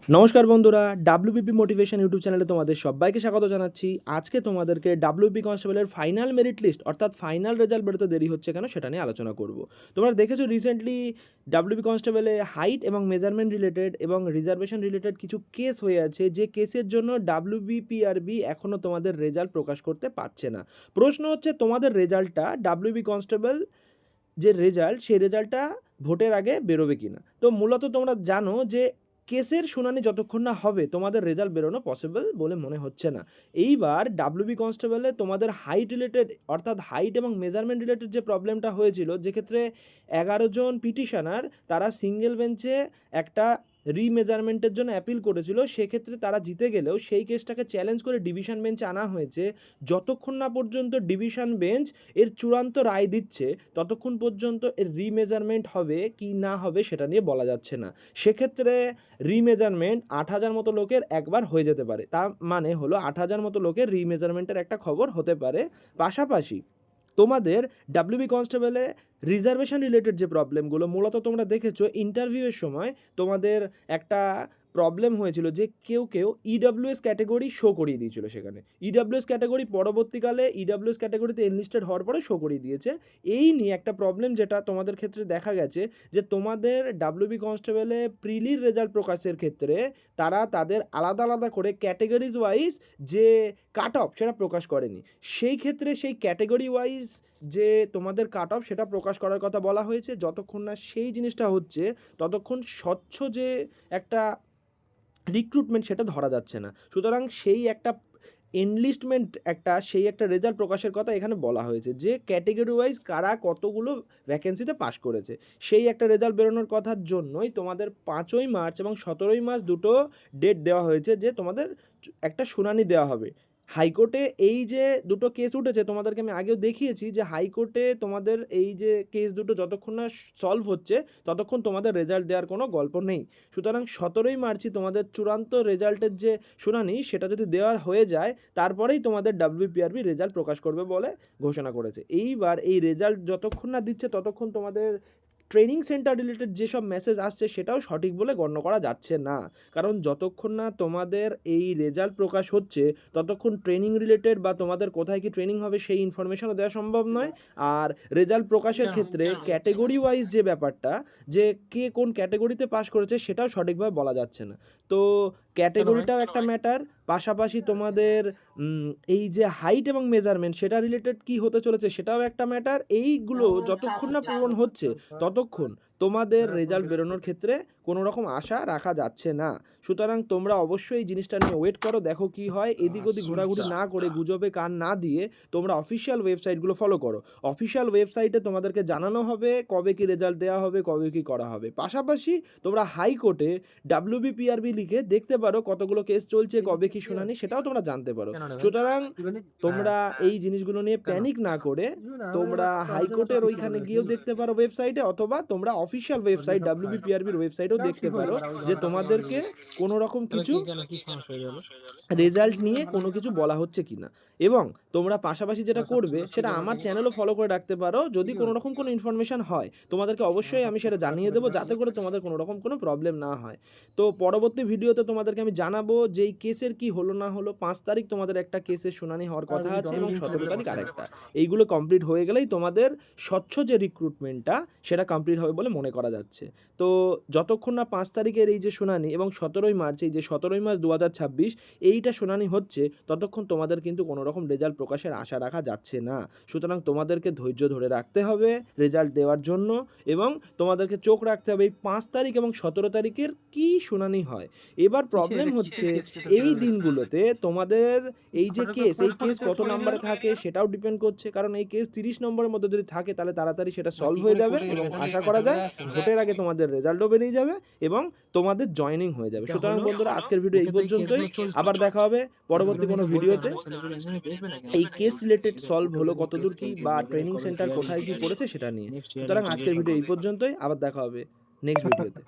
নমস্কার বন্ধুরা, WBP motivation YouTube চ্যানেলে তোমাদের সবাইকে স্বাগত জানাচ্ছি। আজকে তোমাদেরকে ডাব্লিউবিপি কনস্টেবলের ফাইনাল মেরিট লিস্ট অর্থাৎ ফাইনাল রেজাল্ট বেরোতে দেরি হচ্ছে কেন সেটা নিয়ে আলোচনা করব। তোমরা দেখেছো রিসেন্টলি ডাব্লিউবি কনস্টেবলে হাইট এবং মেজারমেন্ট রিলেটেড এবং রিজার্ভেশন রিলেটেড কিছু কেস হয়ে আছে, যে কেসের জন্য ডাব্লিউবিপিআরবি এখনও তোমাদের রেজাল্ট প্রকাশ করতে পারছে না। প্রশ্ন হচ্ছে তোমাদের রেজাল্টটা ডাব্লিউবি কনস্টেবল যে রেজাল্ট সেই রেজাল্টটা ভোটের আগে বেরোবে কিনা। তো মূলত তোমরা জানো যে কেসের শুনানি যতক্ষণ না হবে তোমাদের রেজাল্ট বেরোনো পসিবল বলে মনে হচ্ছে না। এইবার ডাব্লিউবি কনস্টেবলে তোমাদের হাইট রিলেটেড অর্থাৎ হাইট এবং মেজারমেন্ট রিলেটেড যে প্রবলেমটা হয়েছিল, যেক্ষেত্রে 11 জন পিটিশনার তারা সিঙ্গেল বেঞ্চে একটা রিমেজারমেন্টের জন্য অ্যাপিল করেছিল, সেক্ষেত্রে তারা জিতে গেলেও সেই কেসটাকে চ্যালেঞ্জ করে ডিভিশন বেঞ্চে আনা হয়েছে। যতক্ষণ না পর্যন্ত ডিভিশন বেঞ্চ এর চূড়ান্ত রায় দিচ্ছে ততক্ষণ পর্যন্ত এর রিমেজারমেন্ট হবে কি না হবে সেটা নিয়ে বলা যাচ্ছে না। সেক্ষেত্রে রিমেজারমেন্ট 8,000 মতো লোকের একবার হয়ে যেতে পারে, তা মানে হলো 8,000 মতো লোকের রিমেজারমেন্টের একটা খবর হতে পারে। পাশাপাশি তোমাদের ডাব্লিউবি কনস্টেবলে রিজার্ভেশন রিলেটেড যে প্রবলেমগুলো মূলত তোমরা দেখেছো ইন্টারভিউয়ের সময় তোমাদের একটা প্রবলেম হয়েছিল যে কেউ ইডব্লিউএস ক্যাটাগরি শো করিয়ে দিয়েছিল। সেখানে ইডব্লিউএস ক্যাটাগরি পরবর্তীকালে ইডব্লিউএস ক্যাটাগরিতে এনলিস্টেড হওয়ার পরে শো করিয়ে দিয়েছে। এই নিয়ে একটা প্রবলেম যেটা তোমাদের ক্ষেত্রে দেখা গেছে যে তোমাদের ডাব্লিউবি কনস্টেবলে প্রিলির রেজাল্ট প্রকাশের ক্ষেত্রে তারা তাদের আলাদা আলাদা করে ক্যাটাগরিজ ওয়াইজ যে কাট অফ সেটা প্রকাশ করেনি। সেই ক্ষেত্রে সেই ক্যাটাগরি ওয়াইজ যে তোমাদের কাট অফ সেটা প্রকাশ করার কথা বলা হয়েছে। যতক্ষণ না সেই জিনিসটা হচ্ছে ততক্ষণ স্বচ্ছ যে একটা রিক্রুটমেন্ট সেটা ধরা যাচ্ছে না। সুতরাং সেই একটা এনলিস্টমেন্ট সেই একটা রেজাল্ট প্রকাশের কথা এখানে বলা হয়েছে যে ক্যাটেগরি ওয়াইজ কারা কতগুলো ভ্যাকেন্সিতে পাস করেছে, সেই একটা রেজাল্ট বেরোনোর কথার জন্যই তোমাদের 5ই মার্চ এবং 17ই মার্চ দুটো ডেট দেওয়া হয়েছে যে তোমাদের একটা শুনানি দেওয়া হবে হাইকোর্টে। এই যে দুটো কেস উঠেছে তোমাদেরকে আমি আগেও দেখিয়েছি যে হাইকোর্টে তোমাদের এই যে কেস দুটো যতক্ষণ না সলভ হচ্ছে ততক্ষণ তোমাদের রেজাল্ট দেওয়ার কোনো গল্প নেই। সুতরাং 17ই মার্চই তোমাদের চূড়ান্ত রেজাল্টের যে শুনানি সেটা যদি দেওয়া হয়ে যায় তারপরেই তোমাদের ডাব্লিউবিপিআরবি রেজাল্ট প্রকাশ করবে বলে ঘোষণা করেছে। এইবার এই রেজাল্ট যতক্ষণ না দিচ্ছে ততক্ষণ তোমাদের ট্রেনিং সেন্টার রিলেটেড যেসব মেসেজ আসছে সেটাও সঠিক বলে গণ্য করা যাচ্ছে না। কারণ যতক্ষণ না তোমাদের এই রেজাল্ট প্রকাশ হচ্ছে ততক্ষণ ট্রেনিং রিলেটেড বা তোমাদের কোথায় কি ট্রেনিং হবে সেই ইনফরমেশনও দেওয়া সম্ভব নয়। আর রেজাল্ট প্রকাশের ক্ষেত্রে ক্যাটেগরি ওয়াইজ যে ব্যাপারটা যে কে কোন ক্যাটেগরিতে পাস করেছে সেটাও সঠিকভাবে বলা যাচ্ছে না। তো ক্যাটেগরিটাও একটা ম্যাটার, পাশাপাশি তোমাদের এই যে হাইট এবং মেজারমেন্ট সেটা রিলেটেড কি হতে চলেছে সেটাও একটা ম্যাটার। এইগুলো যতক্ষণ না পূরণ হচ্ছে ততক্ষণ তোমাদের রেজাল্ট বেরোনোর ক্ষেত্রে কোনো রকম আশা রাখা যাচ্ছে না। সুতরাং তোমরা অবশ্যই এই জিনিসটা নিয়ে ওয়েট করো, দেখো কি হয়। এদিক ওদিক ঘোরাঘুরি না করে গুজবে কান না দিয়ে তোমরা অফিসিয়াল ওয়েবসাইটগুলো ফলো করো। অফিসিয়াল ওয়েবসাইটে তোমাদেরকে জানানো হবে কবে কি রেজাল্ট দেওয়া হবে, কবে কি করা হবে। পাশাপাশি তোমরা হাইকোর্টে ডাব্লিউবিপিআরবি লিখে দেখতে পারো কতগুলো কেস চলছে, কবে কি শুনানি সেটাও তোমরা জানতে পারো। সুতরাং তোমরা এই জিনিসগুলো নিয়ে প্যানিক না করে তোমরা হাইকোর্টের ওইখানে গিয়েও দেখতে পারো ওয়েবসাইটে, অথবা তোমরা অফিসিয়াল ওয়েবসাইট ডাব্লিউবিপিআরবির ওয়েবসাইটেও দেখতে পারো যে তোমাদেরকে কোনো রকম কিছু রেজাল্ট নিয়ে কোনো কিছু বলা হচ্ছে কিনা। এবং তোমরা পাশাপাশি যেটা করবে সেটা আমার চ্যানেলও ফলো করে রাখতে পারো। যদি কোনো রকম কোনো ইনফরমেশন হয় তোমাদেরকে অবশ্যই আমি সেটা জানিয়ে দেবো, যাতে করে তোমাদের কোনো রকম কোনো প্রবলেম না হয়। তো পরবর্তী ভিডিওতে তোমাদেরকে আমি জানাবো যে এই কেসের কি হলো না হলো। 5 তারিখ তোমাদের একটা কেসের শুনানি হওয়ার কথা আছে এবং 17 তারিখ আরেকটা। এইগুলো কমপ্লিট হয়ে গেলেই তোমাদের স্বচ্ছ যে রিক্রুটমেন্টটা সেটা কমপ্লিট হবে বলে মনে করা যাচ্ছে। তো যতক্ষণ না 5 তারিখের এই যে শুনানি এবং 17ই মার্চ, এই যে 17ই মার্চ 2026 এইটা শুনানি হচ্ছে ততক্ষণ তোমাদের কিন্তু কোনো রকম রেজাল্ট প্রকাশের আশা রাখা যাচ্ছে না। সুতরাং তোমাদেরকে ধৈর্য ধরে রাখতে হবে রেজাল্ট দেওয়ার জন্য, এবং তোমাদেরকে চোখ রাখতে হবে এই 5 তারিখ এবং 17 তারিখের কি শুনানি হয়। এবার প্রবলেম হচ্ছে এই দিনগুলোতে তোমাদের এই যে কেস, এই কেস কত নম্বরে থাকে সেটাও ডিপেন্ড করছে। কারণ এই কেস 30 নম্বরের মধ্যে যদি থাকে তাহলে তাড়াতাড়ি সেটা সলভ হয়ে যাবে এবং আশা করা যায় ভোটের আগে তোমাদের রেজাল্টও বেরিয়ে যাবে এবং তোমাদের জয়েনিং হয়ে যাবে। সুতরাং বন্ধুরা আজকের ভিডিও এই পর্যন্তই, আবার দেখা হবে পরবর্তী কোনো ভিডিওতে। এই কেস রিলেটেড সলভ হলো কতদূর কি বা ট্রেনিং সেন্টার কোথায় কি পড়েছে সেটা নিয়ে। সুতরাং আজকের ভিডিও এই পর্যন্তই, আবার দেখা হবে নেক্সট ভিডিওতে।